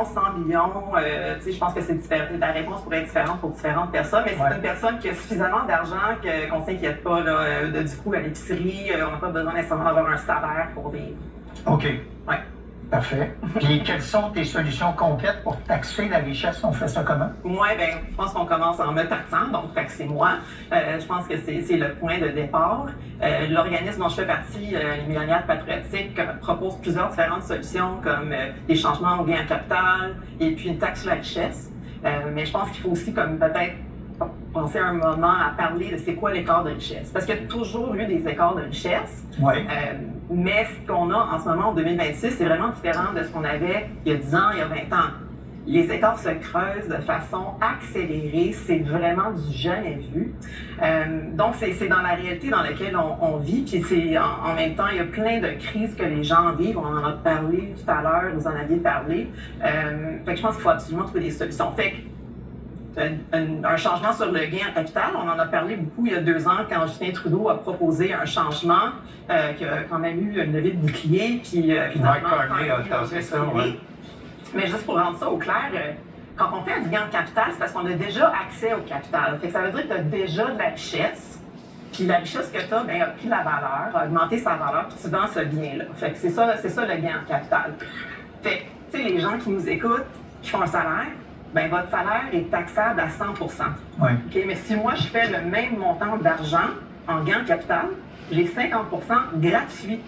100 millions, je pense que la réponse pourrait être différente pour différentes personnes, mais c'est une personne qui a suffisamment d'argent qu'on ne s'inquiète pas du coup à l'épicerie, on n'a pas besoin nécessairement d'avoir un salaire pour vivre. OK. Ouais. Parfait. Puis quelles sont tes solutions concrètes pour taxer la richesse? On fait ça comment? Moi, je pense qu'on commence en me taxant, donc taxez-moi. Je pense que c'est le point de départ. L'organisme dont je fais partie, les Millionnaires patriotiques, propose plusieurs différentes solutions comme des changements au gain en capital et puis une taxe sur la richesse. Mais je pense qu'il faut aussi comme peut-être penser un moment à parler de c'est quoi l'écart de richesse. Parce qu'il y a toujours eu des écarts de richesse. Oui. Mais ce qu'on a en ce moment en 2026, c'est vraiment différent de ce qu'on avait il y a 10 ans, il y a 20 ans. Les écarts se creusent de façon accélérée, c'est vraiment du jamais vu. Donc, c'est dans la réalité dans laquelle on vit, puis c'est en même temps, il y a plein de crises que les gens vivent. On en a parlé tout à l'heure, vous en aviez parlé. Fait que je pense qu'il faut absolument trouver des solutions. Fait que, un changement sur le gain en capital. On en a parlé beaucoup il y a 2 ans quand Justin Trudeau a proposé un changement qui a quand même eu une levée de bouclier. Puis finalement, Carney a tassé ça, oui. Mais juste pour rendre ça au clair, quand on fait du gain en capital, c'est parce qu'on a déjà accès au capital. Fait que ça veut dire que tu as déjà de la richesse. Puis la richesse que tu as, a pris la valeur, a augmenté sa valeur, puis tu vends ce bien-là. Fait que c'est ça le gain en capital. Fait que, tu sais, les gens qui nous écoutent, qui font un salaire, votre salaire est taxable à 100 %. Oui. Okay? Mais si moi, je fais le même montant d'argent en gain en capital, j'ai 50 % gratuit.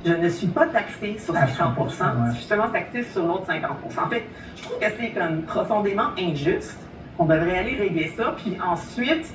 Je ne suis pas taxé sur 50 %, je suis seulement taxé sur l'autre 50 %. En fait, je trouve que c'est comme profondément injuste. On devrait aller régler ça, puis ensuite,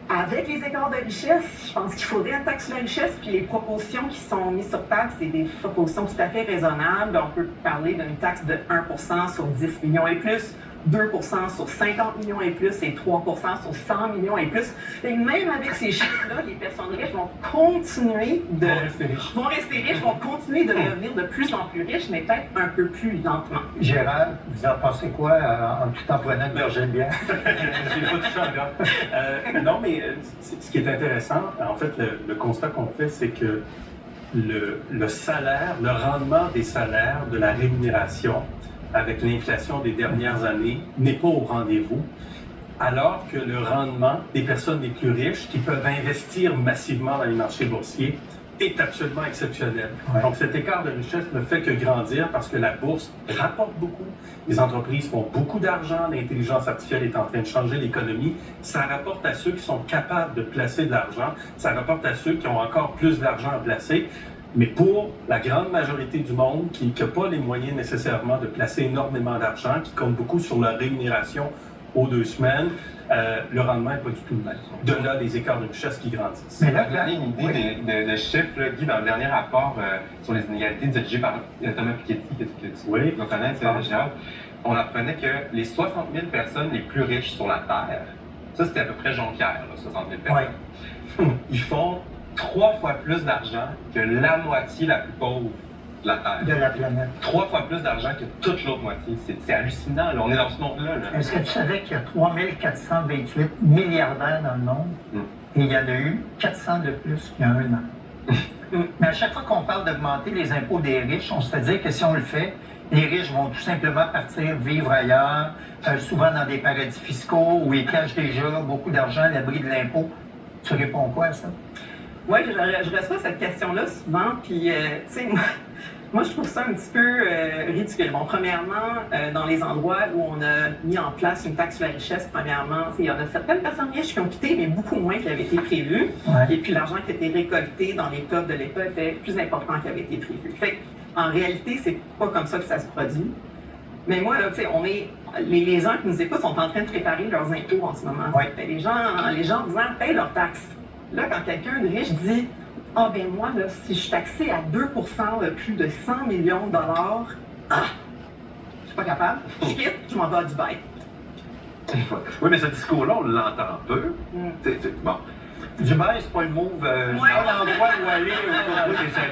avec les écarts de richesse, je pense qu'il faudrait une taxe sur la richesse, puis les propositions qui sont mises sur table, c'est des propositions tout à fait raisonnables. On peut parler d'une taxe de 1 % sur 10 millions et plus, 2 % sur 50 millions et plus et 3 % sur 100 millions et plus. Et même avec ces chiffres-là, les personnes riches vont continuer de... vont rester riches, vont continuer de devenir de plus en plus riches, mais peut-être un peu plus lentement. Gérald, vous en pensez quoi en tout en prenant une gorgée de bière? J'ai pas touché encore. Non, mais ce qui est intéressant, en fait, le constat qu'on fait, c'est que le salaire, le rendement des salaires, de la rémunération, avec l'inflation des dernières années, n'est pas au rendez-vous, alors que le rendement des personnes les plus riches qui peuvent investir massivement dans les marchés boursiers est absolument exceptionnel. Ouais. Donc cet écart de richesse ne fait que grandir parce que la bourse rapporte beaucoup, les entreprises font beaucoup d'argent, l'intelligence artificielle est en train de changer l'économie, ça rapporte à ceux qui sont capables de placer de l'argent, ça rapporte à ceux qui ont encore plus d'argent à placer. Mais pour la grande majorité du monde qui n'a pas les moyens nécessairement de placer énormément d'argent, qui compte beaucoup sur leur rémunération aux 2 semaines, le rendement n'est pas du tout le même. De là, les écarts de richesse qui grandissent. Mais là, vous donner une idée de chiffres, là, Guy, dans le dernier rapport sur les inégalités dirigé par Thomas Piketty, que tu dois connaître, Gérald, on apprenait que les 60 000 personnes les plus riches sur la Terre, ça c'était à peu près Jean-Pierre, 60 000 personnes, ils font 3 fois plus d'argent que la moitié la plus pauvre de la Terre. De la planète. 3 fois plus d'argent que toute l'autre moitié. C'est hallucinant, là. On est dans ce monde-là. Là. Est-ce que tu savais qu'il y a 3428 milliardaires dans le monde et il y en a eu 400 de plus qu'il y a 1 an? Mais à chaque fois qu'on parle d'augmenter les impôts des riches, on se fait dire que si on le fait, les riches vont tout simplement partir vivre ailleurs, souvent dans des paradis fiscaux où ils cachent déjà beaucoup d'argent à l'abri de l'impôt. Tu réponds quoi à ça? Oui, je reçois cette question-là souvent, puis, tu sais, moi, je trouve ça un petit peu ridicule. Bon, premièrement, dans les endroits où on a mis en place une taxe sur la richesse, premièrement, il y en a certaines personnes riches qui ont quitté, mais beaucoup moins qui avaient été prévu. Ouais. Et puis, l'argent qui était récolté dans les coffres de l'État était plus important qu'il avait été prévu. Fait en réalité, c'est pas comme ça que ça se produit. Mais moi, là, tu sais, les gens qui nous écoutent sont en train de préparer leurs impôts en ce moment. Ouais. Les gens disant, payent leurs taxes. Là, quand quelqu'un de riche dit « Ah, ben moi, là, si je suis taxé à 2 % de plus de 100 millions de dollars, je suis pas capable, je quitte, je m'en vais à Dubaï. » Oui, mais ce discours-là, on l'entend peu. Bon. Dubaï, c'est pas le move. C'est pas l'endroit où aller.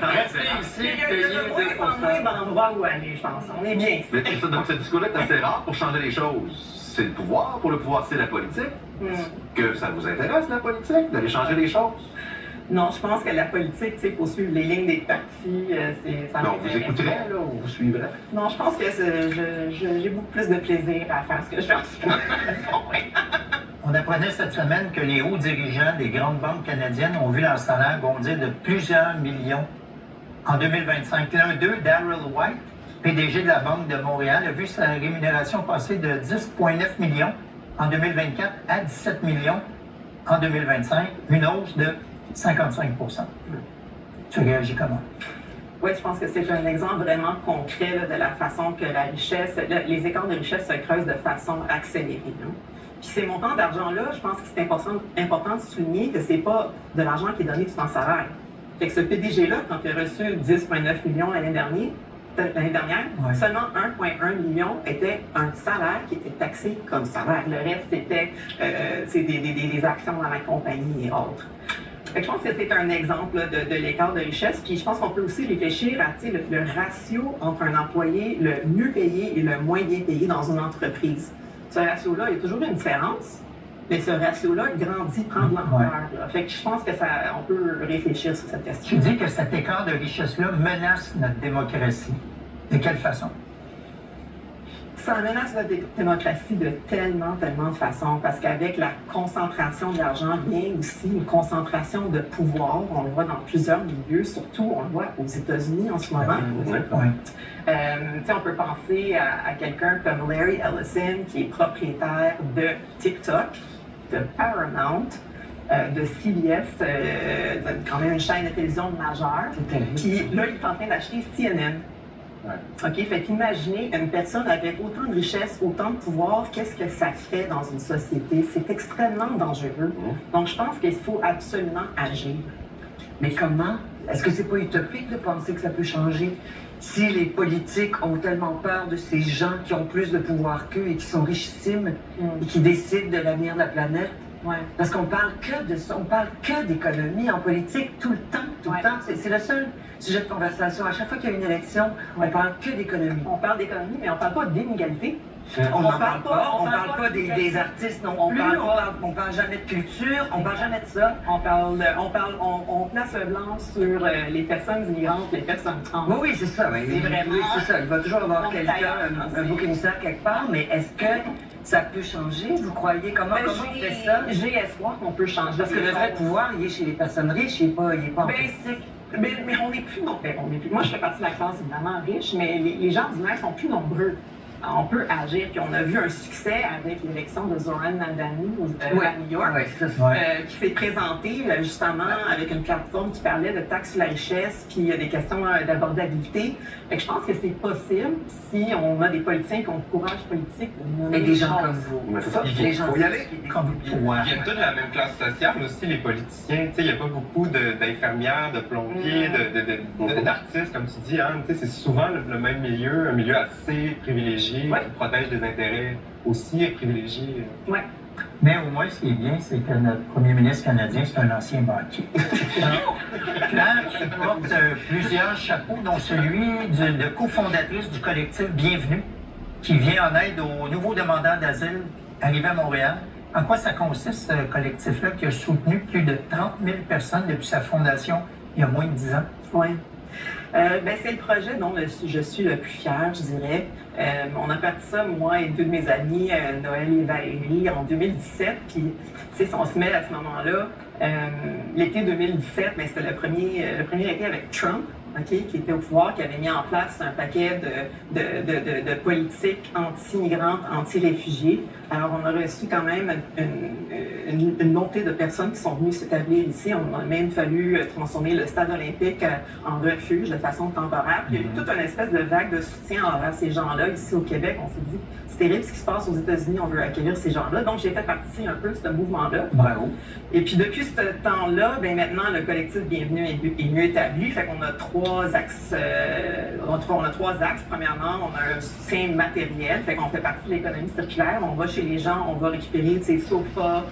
Restez ici, payer 2 % d'endroit où aller, je pense. On est bien. Mais, donc, ce discours-là est assez rare pour changer les choses. C'est le pouvoir. Pour le pouvoir, c'est la politique. Que ça vous intéresse, la politique, d'aller changer les choses? Non, je pense que la politique, il faut suivre les lignes des partis. Ça Non, vous écouterez, là, ou vous suivrez? Non, je pense que j'ai beaucoup plus de plaisir à faire ce que je fais en ce moment. On apprenait cette semaine que les hauts dirigeants des grandes banques canadiennes ont vu leur salaire bondir de plusieurs millions en 2025. L'un d'eux, Darryl White, PDG de la Banque de Montréal, a vu sa rémunération passer de 10,9 millions en 2024 à 17 millions en 2025, une hausse de 55 %. Tu réagis comment? Oui, je pense que c'est un exemple vraiment concret là, de la façon que la richesse, les écarts de richesse se creusent de façon accélérée. Hein. Puis ces montants d'argent-là, je pense que c'est important de souligner que c'est pas de l'argent qui est donné tout en salaire. Fait que ce PDG-là, quand il a reçu 10,9 millions l'année dernière, Ouais. seulement 1,1 million était un salaire qui était taxé comme salaire. Le reste, c'était des actions dans la compagnie et autres. Fait que je pense que c'est un exemple là, de l'écart de richesse. Puis je pense qu'on peut aussi réfléchir à le ratio entre un employé le mieux payé et le moins bien payé dans une entreprise. Ce ratio-là, il y a toujours une différence, mais ce ratio-là grandit, prend de l'ampleur. Ouais. Fait que je pense que on peut réfléchir sur cette question. Tu dis que cet écart de richesse-là menace notre démocratie. De quelle façon? Ça menace la démocratie de tellement de façons, parce qu'avec la concentration de l'argent vient aussi une concentration de pouvoir. On le voit dans plusieurs milieux, surtout on le voit aux États-Unis en ce moment. On peut penser à quelqu'un comme Larry Ellison, qui est propriétaire de TikTok, de Paramount, de CBS, quand même une chaîne de télévision majeure. Puis là, il est en train d'acheter CNN. OK, fait qu'imaginez une personne avec autant de richesse, autant de pouvoir, qu'est-ce que ça fait dans une société? C'est extrêmement dangereux. Donc, je pense qu'il faut absolument agir. Mais comment? Est-ce que c'est pas utopique de penser que ça peut changer? Si les politiques ont tellement peur de ces gens qui ont plus de pouvoir qu'eux et qui sont richissimes et qui décident de l'avenir de la planète, parce qu'on parle que de ça, on parle que d'économie en politique tout le temps, C'est le seul sujet de conversation. À chaque fois qu'il y a une élection, on parle que d'économie. On parle d'économie, mais on parle pas d'inégalité. On n'en parle pas. On parle pas des artistes non plus. On parle jamais de culture. On parle jamais de ça. On place le blanc sur les personnes immigrantes, les personnes trans. Oui, c'est ça. C'est vraiment. Oui, c'est ça. Il va toujours avoir quelqu'un, un bouc émissaire quelque part. Mais est-ce que ça peut changer? Vous croyez? Comment on fait ça? J'ai espoir qu'on peut changer. Parce que le vrai pouvoir, il est chez les personnes riches, il n'est pas en politique. Mais on n'est plus nombreux. Moi, je fais partie de la classe évidemment riche, mais les gens ordinaires sont plus nombreux. On peut agir, puis on a vu un succès avec l'élection de Zoran Nadani à New York, qui s'est présenté justement avec une plateforme qui parlait de taxes sur la richesse, puis des questions d'abordabilité. Je pense que c'est possible si on a des politiciens qui ont du courage politique. Et des gens comme vous. Il faut y aller. Ils viennent tous de la même classe sociale, aussi les politiciens. Il n'y a pas beaucoup d'infirmières, de plombiers, d'artistes, comme tu dis. Hein, c'est souvent le même milieu, un milieu assez privilégié. Qui protège des intérêts aussi privilégiés. Mais au moins, ce qui est bien, c'est que notre premier ministre canadien, c'est un ancien banquier. Claire, tu portes plusieurs chapeaux, dont celui de cofondatrice du collectif Bienvenue, qui vient en aide aux nouveaux demandeurs d'asile arrivés à Montréal. En quoi ça consiste, ce collectif-là, qui a soutenu plus de 30 000 personnes depuis sa fondation il y a moins de 10 ans? Oui. C'est le projet dont je suis le plus fière, je dirais. On a parti ça, moi et deux de mes amis, Noël et Valérie, en 2017. Puis, on se met à ce moment-là. L'été 2017, c'était le premier été avec Trump, qui était au pouvoir, qui avait mis en place un paquet de politiques anti-migrantes, anti-réfugiés. Alors, on a reçu quand même une montée de personnes qui sont venues s'établir ici. On a même fallu transformer le stade olympique en refuge de façon temporaire. Puis, il y a eu toute une espèce de vague de soutien envers ces gens-là ici au Québec. On s'est dit, c'est terrible ce qui se passe aux États-Unis, on veut accueillir ces gens-là. Donc, j'ai fait partie un peu de ce mouvement-là. Bravo. Et puis, depuis ce temps-là, maintenant, le collectif Bienvenue est mieux établi. Fait qu'on a trois axes. On a trois axes. Premièrement, on a un soutien matériel. Fait qu'on fait partie de l'économie circulaire. On va chez les gens, on va récupérer ces sofas,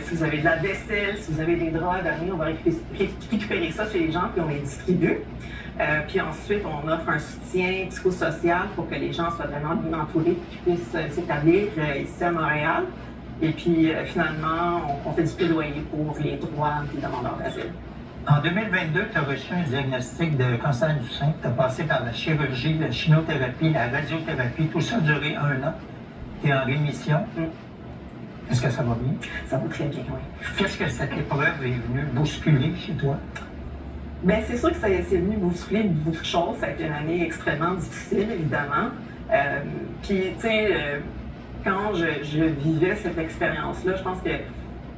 si vous avez de la vaisselle, si vous avez des draps à donner, on va récupérer ça chez les gens puis on les distribue. Puis ensuite, on offre un soutien psychosocial pour que les gens soient vraiment bien entourés et qu'ils puissent s'établir ici à Montréal. Et puis finalement, on fait du plaidoyer pour les droits des demandeurs d'asile. En 2022, tu as reçu un diagnostic de cancer du sein. Tu as passé par la chirurgie, la chimiothérapie, la radiothérapie. Tout ça a duré 1 an. Tu es en rémission. Est-ce que ça va bien? Ça va très bien, oui. Qu'est-ce que cette épreuve est venue bousculer chez toi? Bien, c'est sûr que c'est venu bousculer beaucoup de choses. Ça a été une année extrêmement difficile, évidemment. Puis, tu sais, quand je vivais cette expérience-là, je pense que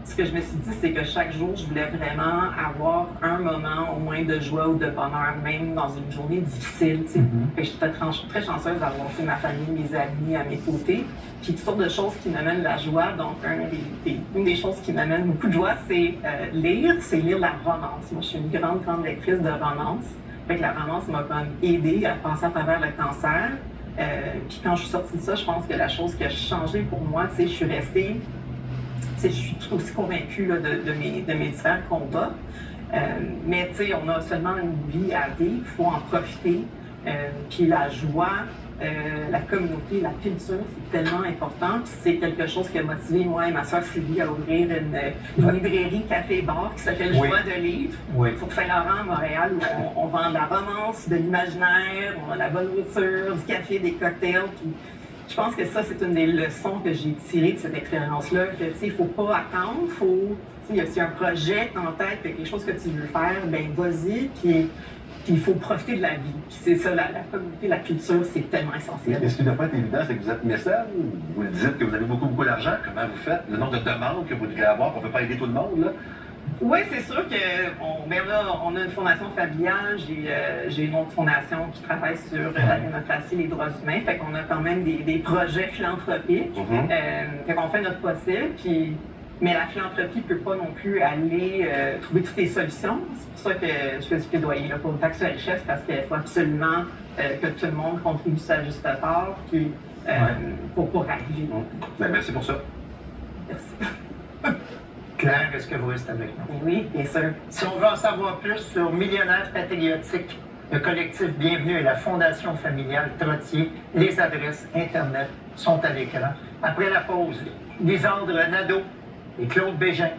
ce que je me suis dit, c'est que chaque jour, je voulais vraiment avoir un moment au moins de joie ou de bonheur, même dans une journée difficile. Tu sais. Fait que j'étais très chanceuse d'avoir fait ma famille, mes amis à mes côtés. Puis toutes sortes de choses qui m'amènent la joie. Donc, une des choses qui m'amène beaucoup de joie, c'est lire la romance. Moi, je suis une grande lectrice de romance. Fait que la romance m'a quand même aidée à passer à travers le cancer. Puis quand je suis sortie de ça, je pense que la chose qui a changé pour moi, tu sais, je suis restée... Je suis tout aussi convaincue là, de mes différents combats. Mais tu sais, on a seulement une vie à vivre, il faut en profiter. Puis la joie, la communauté, la culture, c'est tellement important. Puis c'est quelque chose qui a motivé moi et ma soeur Sylvie à ouvrir une librairie café-bar qui s'appelle Joie de livres. Pour Saint-Laurent, à Montréal, où on vend de la romance, de l'imaginaire, on a de la bonne nourriture, du café, des cocktails. Puis, je pense que ça, c'est une des leçons que j'ai tirées de cette expérience-là, que, tu sais, il ne faut pas attendre, s'il y a un projet en tête, quelque chose que tu veux faire, ben vas-y, puis il faut profiter de la vie. Puis c'est ça, la communauté, la culture, c'est tellement essentiel. Mais ce qui ne doit pas être évident, c'est que vous êtes mécène, vous dites que vous avez beaucoup d'argent, comment vous faites? Le nombre de demandes que vous devez avoir, on ne peut pas aider tout le monde, là? Oui, c'est sûr qu'on a une fondation familiale, j'ai une autre fondation qui travaille sur la démocratie et les droits humains, fait qu'on a quand même des projets philanthropiques, fait qu'on fait notre possible, mais la philanthropie ne peut pas non plus aller trouver toutes les solutions. C'est pour ça que je fais du plaidoyer là, pour une taxe sur la richesse, parce qu'il faut absolument que tout le monde contribue sa juste part, puis pour arriver. Ben, merci pour ça. Merci. Claire, est-ce que vous restez avec nous? Oui, bien sûr. Si on veut en savoir plus sur Millionnaires patriotiques, le collectif Bienvenue et la Fondation familiale Trottier, les adresses Internet sont à l'écran. Après la pause, Lisandre Nadeau et Claude Bégin